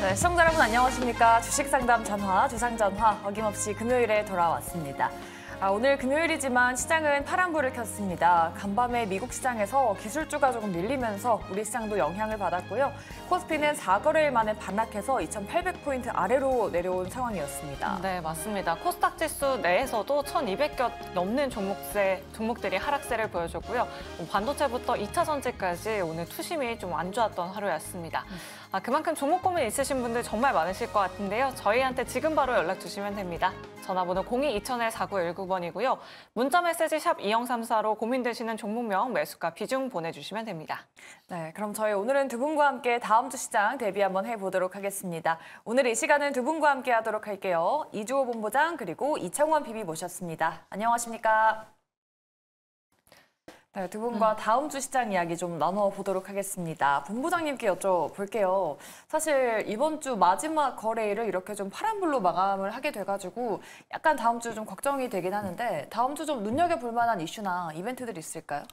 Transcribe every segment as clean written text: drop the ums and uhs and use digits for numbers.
네, 시청자 여러분 안녕하십니까. 주식상담 전화, 주상전화 어김없이 금요일에 돌아왔습니다. 오늘 금요일이지만 시장은 파란불을 켰습니다. 간밤에 미국 시장에서 기술주가 조금 밀리면서 우리 시장도 영향을 받았고요. 코스피는 4거래일 만에 반락해서 2,800포인트 아래로 내려온 상황이었습니다. 네, 맞습니다. 코스닥 지수 내에서도 1,200개 넘는 종목들이 하락세를 보여줬고요. 반도체부터 2차 전지까지 오늘 투심이 좀 안 좋았던 하루였습니다. 그만큼 종목 고민 있으신 분들 정말 많으실 것 같은데요. 저희한테 지금 바로 연락 주시면 됩니다. 전화번호 02-2000-4919번이고요. 문자 메시지 샵 2034로 고민되시는 종목명, 매수가, 비중 보내주시면 됩니다. 네, 그럼 저희 오늘은 두 분과 함께 다음 주 시장 대비 한번 해보도록 하겠습니다. 오늘 이 시간은 두 분과 함께 하도록 할게요. 이주호 본부장 그리고 이창원 PB 모셨습니다. 안녕하십니까? 네, 두 분과 다음 주 시장 이야기 좀 나눠보도록 하겠습니다. 본부장님께 여쭤볼게요. 사실 이번 주 마지막 거래일을 이렇게 좀 파란불로 마감을 하게 돼가지고 약간 다음 주 좀 걱정이 되긴 하는데 다음 주 좀 눈여겨볼 만한 이슈나 이벤트들이 있을까요?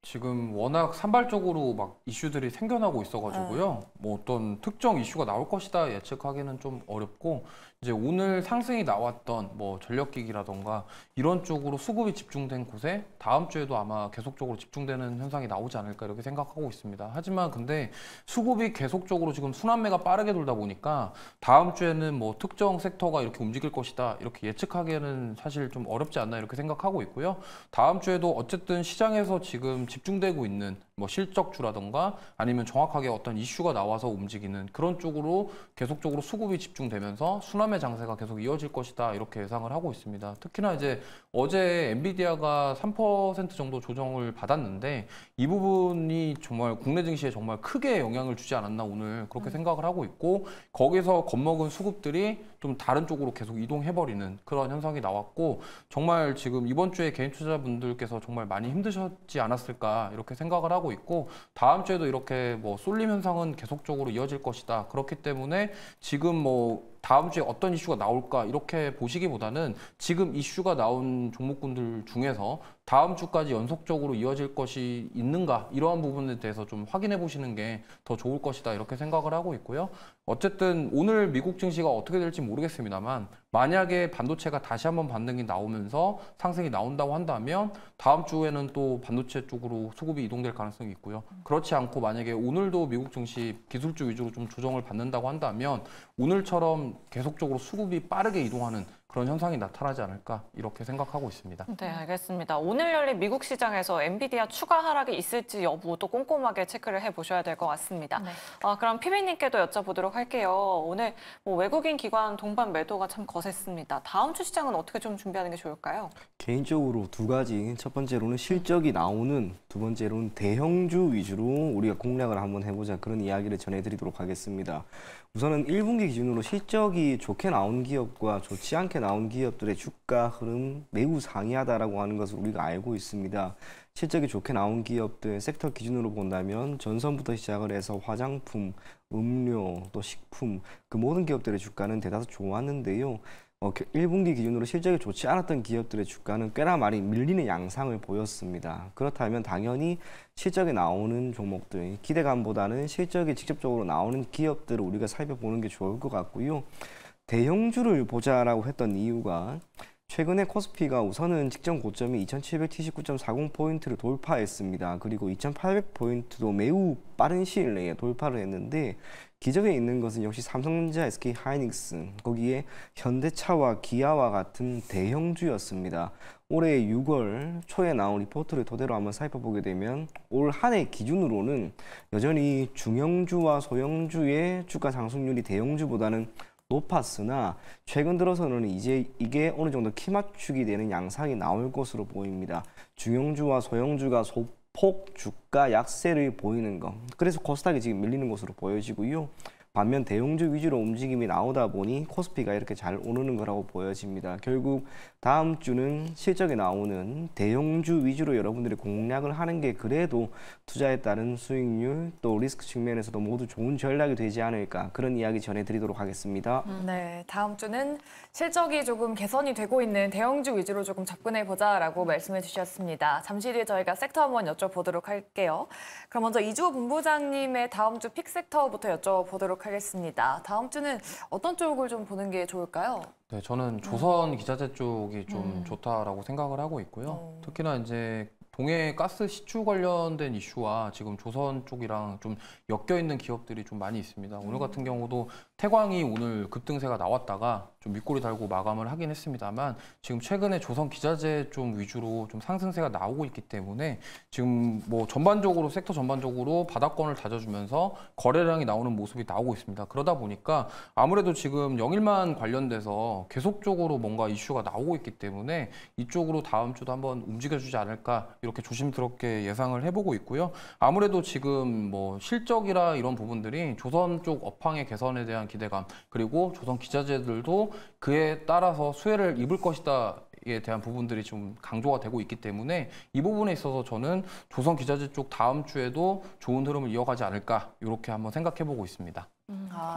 지금 워낙 산발적으로 막 이슈들이 생겨나고 있어가지고요. 뭐 어떤 특정 이슈가 나올 것이다 예측하기는 좀 어렵고, 이제 오늘 상승이 나왔던 뭐 전력기기라던가 이런 쪽으로 수급이 집중된 곳에 다음 주에도 아마 계속적으로 집중되는 현상이 나오지 않을까 이렇게 생각하고 있습니다. 하지만 근데 수급이 계속적으로 지금 순환매가 빠르게 돌다 보니까 다음 주에는 뭐 특정 섹터가 이렇게 움직일 것이다 이렇게 예측하기에는 사실 좀 어렵지 않나 이렇게 생각하고 있고요. 다음 주에도 어쨌든 시장에서 지금 집중되고 있는 뭐 실적주라던가 아니면 정확하게 어떤 이슈가 나와서 움직이는 그런 쪽으로 계속적으로 수급이 집중되면서 순환매 장세가 계속 이어질 것이다 이렇게 예상을 하고 있습니다. 특히나 이제 어제 엔비디아가 3% 정도 조정을 받았는데 이 부분이 정말 국내 증시에 정말 크게 영향을 주지 않았나 오늘 그렇게 생각을 하고 있고, 거기서 겁먹은 수급들이 좀 다른 쪽으로 계속 이동해버리는 그런 현상이 나왔고, 정말 지금 이번 주에 개인 투자자분들께서 정말 많이 힘드셨지 않았을까 이렇게 생각을 하고 있고, 다음 주에도 이렇게 뭐 쏠림 현상은 계속적으로 이어질 것이다. 그렇기 때문에 지금 뭐 다음 주에 어떤 이슈가 나올까 이렇게 보시기보다는 지금 이슈가 나온 종목군들 중에서 다음 주까지 연속적으로 이어질 것이 있는가 이러한 부분에 대해서 좀 확인해 보시는 게 더 좋을 것이다 이렇게 생각을 하고 있고요. 어쨌든 오늘 미국 증시가 어떻게 될지 모르겠습니다만 만약에 반도체가 다시 한번 반등이 나오면서 상승이 나온다고 한다면 다음 주에는 또 반도체 쪽으로 수급이 이동될 가능성이 있고요. 그렇지 않고 만약에 오늘도 미국 증시 기술주 위주로 좀 조정을 받는다고 한다면 오늘처럼 계속적으로 수급이 빠르게 이동하는 그런 현상이 나타나지 않을까 이렇게 생각하고 있습니다. 네, 알겠습니다. 오늘 열린 미국 시장에서 엔비디아 추가 하락이 있을지 여부도 꼼꼼하게 체크를 해보셔야 될 것 같습니다. 네. 그럼 PB님께도 여쭤보도록 할게요. 오늘 뭐 외국인 기관 동반 매도가 참 거셌습니다. 다음 주 시장은 어떻게 좀 준비하는 게 좋을까요? 개인적으로 두 가지. 첫 번째로는 실적이 나오는, 두 번째로는 대형주 위주로 우리가 공략을 한번 해보자, 그런 이야기를 전해드리도록 하겠습니다. 우선은 1분기 기준으로 실적이 좋게 나온 기업과 좋지 않게 나온 기업들의 주가 흐름 매우 상이하다라고 하는 것을 우리가 알고 있습니다. 실적이 좋게 나온 기업들 섹터 기준으로 본다면 전선부터 시작을 해서 화장품, 음료, 또 식품, 그 모든 기업들의 주가는 대다수 좋았는데요. 1분기 기준으로 실적이 좋지 않았던 기업들의 주가는 꽤나 많이 밀리는 양상을 보였습니다. 그렇다면 당연히 실적이 나오는 종목들, 기대감보다는 실적이 직접적으로 나오는 기업들을 우리가 살펴보는 게 좋을 것 같고요. 대형주를 보자라고 했던 이유가 최근에 코스피가 우선은 직전 고점이 2779.40포인트를 돌파했습니다. 그리고 2800포인트도 매우 빠른 시일 내에 돌파를 했는데, 기적에 있는 것은 역시 삼성전자, SK하이닉스, 거기에 현대차와 기아와 같은 대형주였습니다. 올해 6월 초에 나온 리포트를 토대로 한번 살펴보게 되면 올 한 해 기준으로는 여전히 중형주와 소형주의 주가 상승률이 대형주보다는 높았으나 최근 들어서는 이제 이게 어느 정도 키 맞추기 되는 양상이 나올 것으로 보입니다. 중형주와 소형주가 소폭 주가 약세를 보이는 것, 그래서 코스닥이 지금 밀리는 것으로 보여지고요. 반면 대형주 위주로 움직임이 나오다 보니 코스피가 이렇게 잘 오르는 거라고 보여집니다. 결국 다음 주는 실적이 나오는 대형주 위주로 여러분들이 공략을 하는 게 그래도 투자에 따른 수익률 또 리스크 측면에서도 모두 좋은 전략이 되지 않을까, 그런 이야기 전해드리도록 하겠습니다. 네, 다음 주는 실적이 조금 개선이 되고 있는 대형주 위주로 조금 접근해보자라고 말씀해 주셨습니다. 잠시 뒤에 저희가 섹터 한번 여쭤보도록 할게요. 그럼 먼저 이주호 본부장님의 다음 주 픽 섹터부터 여쭤보도록 보도록 하겠습니다. 다음 주는 어떤 쪽을 좀 보는 게 좋을까요? 네, 저는 조선 기자재 쪽이 좀 좋다라고 생각을 하고 있고요. 특히나 이제 동해 가스 시추 관련된 이슈와 지금 조선 쪽이랑 좀 엮여 있는 기업들이 좀 많이 있습니다. 오늘 같은 경우도 태광이 오늘 급등세가 나왔다가 좀 윗꼬리 달고 마감을 하긴 했습니다만 지금 최근에 조선 기자재 좀 위주로 좀 상승세가 나오고 있기 때문에 지금 뭐 전반적으로 섹터 전반적으로 바닥권을 다져주면서 거래량이 나오는 모습이 나오고 있습니다. 그러다 보니까 아무래도 지금 영일만 관련돼서 계속적으로 뭔가 이슈가 나오고 있기 때문에 이쪽으로 다음 주도 한번 움직여주지 않을까 이렇게 조심스럽게 예상을 해보고 있고요. 아무래도 지금 뭐 실적이라 이런 부분들이 조선 쪽 업황의 개선에 대한 기대감 그리고 조선 기자재들도 그에 따라서 수혜를 입을 것이다에 대한 부분들이 좀 강조가 되고 있기 때문에 이 부분에 있어서 저는 조선 기자재 쪽 다음 주에도 좋은 흐름을 이어가지 않을까 이렇게 한번 생각해보고 있습니다.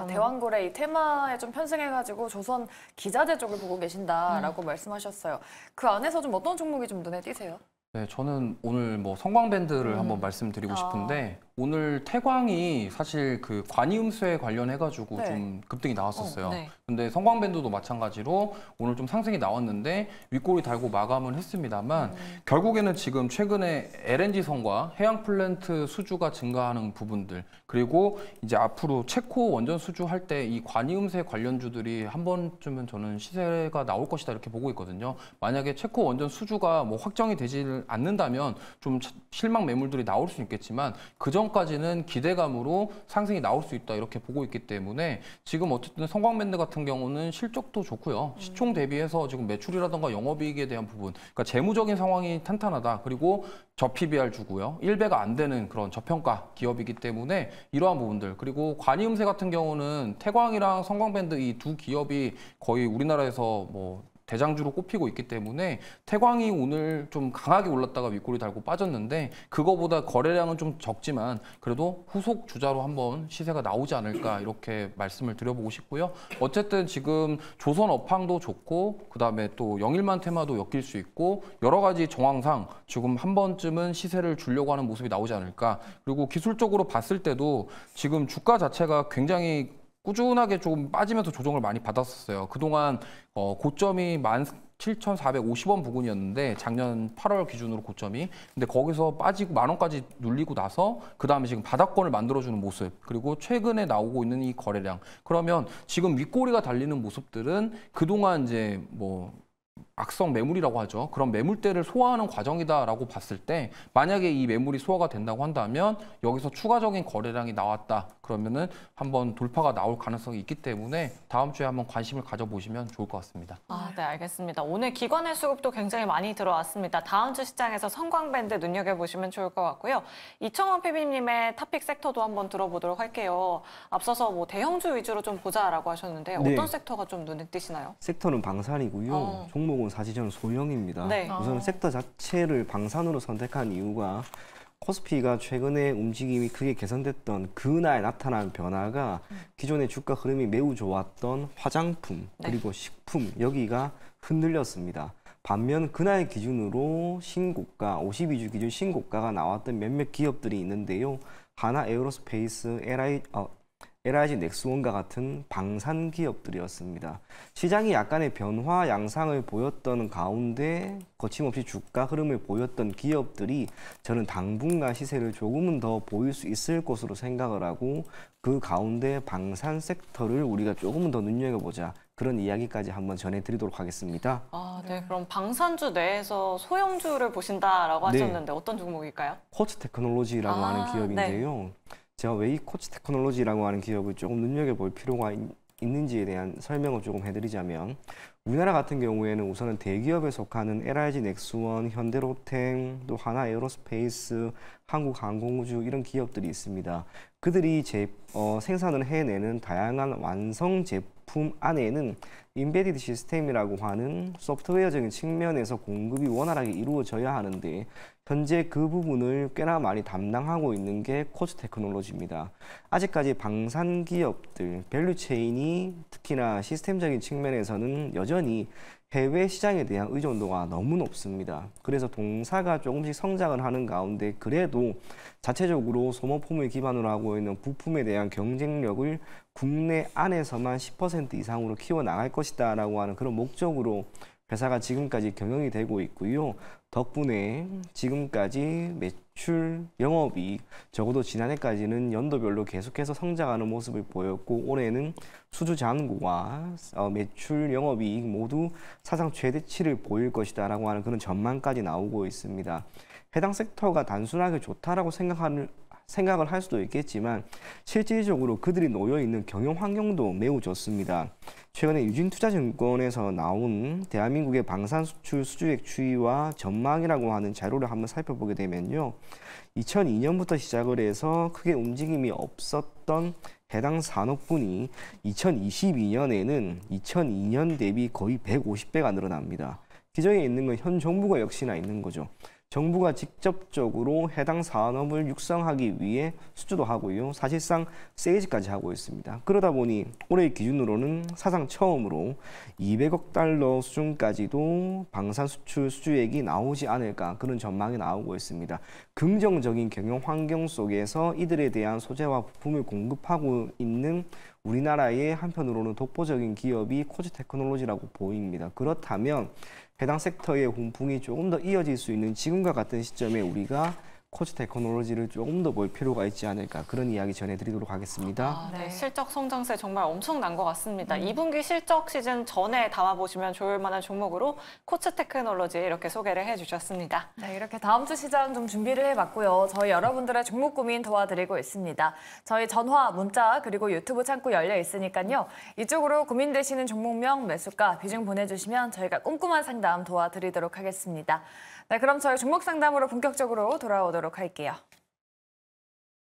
대왕고래 이 테마에 좀 편승해가지고 조선 기자재 쪽을 보고 계신다라고 말씀하셨어요. 그 안에서 좀 어떤 종목이 좀 눈에 띄세요? 네, 저는 오늘 뭐 성광밴드를 한번 말씀드리고 싶은데 오늘 태광이 사실 그 관이음수에 관련해가지고 네. 좀 급등이 나왔었어요. 네. 근데 성광밴드도 마찬가지로 오늘 좀 상승이 나왔는데 윗꼬리 달고 마감을 했습니다만 결국에는 지금 최근에 LNG선과 해양 플랜트 수주가 증가하는 부분들 그리고 이제 앞으로 체코 원전 수주할 때 이 관이음세 관련주들이 한 번쯤은 저는 시세가 나올 것이다 이렇게 보고 있거든요. 만약에 체코 원전 수주가 뭐 확정이 되지 않는다면 좀 실망 매물들이 나올 수 있겠지만 그 전까지는 기대감으로 상승이 나올 수 있다 이렇게 보고 있기 때문에 지금 어쨌든 성광밴드 같은 경우는 실적도 좋고요. 시총 대비해서 지금 매출이라던가 영업이익에 대한 부분, 그러니까 재무적인 상황이 탄탄하다. 그리고 저PBR 주고요. 1배가 안 되는 그런 저평가 기업이기 때문에 이러한 부분들 그리고 관이음세 같은 경우는 태광이랑 성광밴드 이 두 기업이 거의 우리나라에서 뭐 대장주로 꼽히고 있기 때문에 태광이 오늘 좀 강하게 올랐다가 윗꼬리 달고 빠졌는데 그거보다 거래량은 좀 적지만 그래도 후속 주자로 한번 시세가 나오지 않을까 이렇게 말씀을 드려보고 싶고요. 어쨌든 지금 조선 업황도 좋고 그다음에 또 영일만 테마도 엮일 수 있고 여러 가지 정황상 지금 한 번쯤은 시세를 주려고 하는 모습이 나오지 않을까. 그리고 기술적으로 봤을 때도 지금 주가 자체가 굉장히 꾸준하게 좀 빠지면서 조정을 많이 받았었어요. 그동안 고점이 17,450원 부근이었는데 작년 8월 기준으로 고점이. 근데 거기서 빠지고 10,000원까지 눌리고 나서 그다음에 지금 바닥권을 만들어주는 모습 그리고 최근에 나오고 있는 이 거래량. 그러면 지금 윗꼬리가 달리는 모습들은 그동안 이제 뭐 악성 매물이라고 하죠. 그런 매물대를 소화하는 과정이다라고 봤을 때 만약에 이 매물이 소화가 된다고 한다면 여기서 추가적인 거래량이 나왔다. 그러면은 한번 돌파가 나올 가능성이 있기 때문에 다음 주에 한번 관심을 가져보시면 좋을 것 같습니다. 네, 알겠습니다. 오늘 기관의 수급도 굉장히 많이 들어왔습니다. 다음 주 시장에서 성광밴드 눈여겨보시면 좋을 것 같고요. 이청원 PB님의 탑픽 섹터도 한번 들어보도록 할게요. 앞서서 뭐 대형주 위주로 좀 보자라고 하셨는데 네. 어떤 섹터가 좀 눈에 띄시나요? 섹터는 방산이고요. 종목은 사실은 소형입니다. 네. 우선 섹터 자체를 방산으로 선택한 이유가 코스피가 최근에 움직임이 크게 개선됐던 그날 나타난 변화가 기존의 주가 흐름이 매우 좋았던 화장품 그리고 식품 여기가 흔들렸습니다. 반면 그날 기준으로 신고가 52주 기준 신고가가 나왔던 몇몇 기업들이 있는데요. 하나 에어로스페이스, LIG 넥스원과 같은 방산 기업들이었습니다. 시장이 약간의 변화 양상을 보였던 가운데 거침없이 주가 흐름을 보였던 기업들이 저는 당분간 시세를 조금은 더 보일 수 있을 것으로 생각을 하고 그 가운데 방산 섹터를 우리가 조금은 더 눈여겨보자. 그런 이야기까지 한번 전해드리도록 하겠습니다. 네. 그럼 방산주 내에서 소형주를 보신다라고 하셨는데 어떤 종목일까요? 코츠 테크놀로지라고 하는 기업인데요. 제가 왜 이 코츠 테크놀로지라고 하는 기업을 조금 눈여겨볼 필요가 있는지에 대한 설명을 조금 해드리자면 우리나라 같은 경우에는 우선은 대기업에 속하는 LIG 넥스원, 현대로템, 또 하나 에어로스페이스, 한국항공우주 이런 기업들이 있습니다. 그들이 생산을 해내는 다양한 완성 제품 안에는 인베디드 시스템이라고 하는 소프트웨어적인 측면에서 공급이 원활하게 이루어져야 하는데 현재 그 부분을 꽤나 많이 담당하고 있는 게 코츠테크놀로지입니다. 아직까지 방산 기업들, 밸류체인이 특히나 시스템적인 측면에서는 여전히 해외 시장에 대한 의존도가 너무 높습니다. 그래서 동사가 조금씩 성장을 하는 가운데 그래도 자체적으로 소모품을 기반으로 하고 있는 부품에 대한 경쟁력을 국내 안에서만 10% 이상으로 키워나갈 것이다 라고 하는 그런 목적으로 회사가 지금까지 경영이 되고 있고요. 덕분에 지금까지 매출, 영업이익, 적어도 지난해까지는 연도별로 계속해서 성장하는 모습을 보였고 올해는 수주 잔고와 매출, 영업이익 모두 사상 최대치를 보일 것이다 라고 하는 그런 전망까지 나오고 있습니다. 해당 섹터가 단순하게 좋다라고 생각을 할 수도 있겠지만 실질적으로 그들이 놓여 있는 경영 환경도 매우 좋습니다. 최근에 유진투자증권에서 나온 대한민국의 방산 수출 수주액 추이와 전망이라고 하는 자료를 한번 살펴보게 되면요. 2002년부터 시작을 해서 크게 움직임이 없었던 해당 산업군이 2022년에는 2002년 대비 거의 150배가 늘어납니다. 기저에 있는 건 현 정부가 역시나 있는 거죠. 정부가 직접적으로 해당 산업을 육성하기 위해 수주도 하고요. 사실상 세일즈까지 하고 있습니다. 그러다 보니 올해 기준으로는 사상 처음으로 200억 달러 수준까지도 방산 수출 수주액이 나오지 않을까 그런 전망이 나오고 있습니다. 긍정적인 경영 환경 속에서 이들에 대한 소재와 부품을 공급하고 있는 우리나라의 한편으로는 독보적인 기업이 코츠테크놀로지라고 보입니다. 그렇다면 해당 섹터의 훈풍이 조금 더 이어질 수 있는 지금과 같은 시점에 우리가 코츠테크놀로지를 조금 더 볼 필요가 있지 않을까 그런 이야기 전해드리도록 하겠습니다. 네, 실적 성장세 정말 엄청난 것 같습니다. 2분기 실적 시즌 전에 담아보시면 좋을 만한 종목으로 코츠테크놀로지 이렇게 소개를 해주셨습니다. 네, 이렇게 다음 주 시장 좀 준비를 해봤고요. 저희 여러분들의 종목 고민 도와드리고 있습니다. 저희 전화, 문자 그리고 유튜브 창구 열려 있으니까요. 이쪽으로 고민되시는 종목명, 매수가, 비중 보내주시면 저희가 꼼꼼한 상담 도와드리도록 하겠습니다. 네, 그럼 저희 종목 상담으로 본격적으로 돌아오도록 할게요.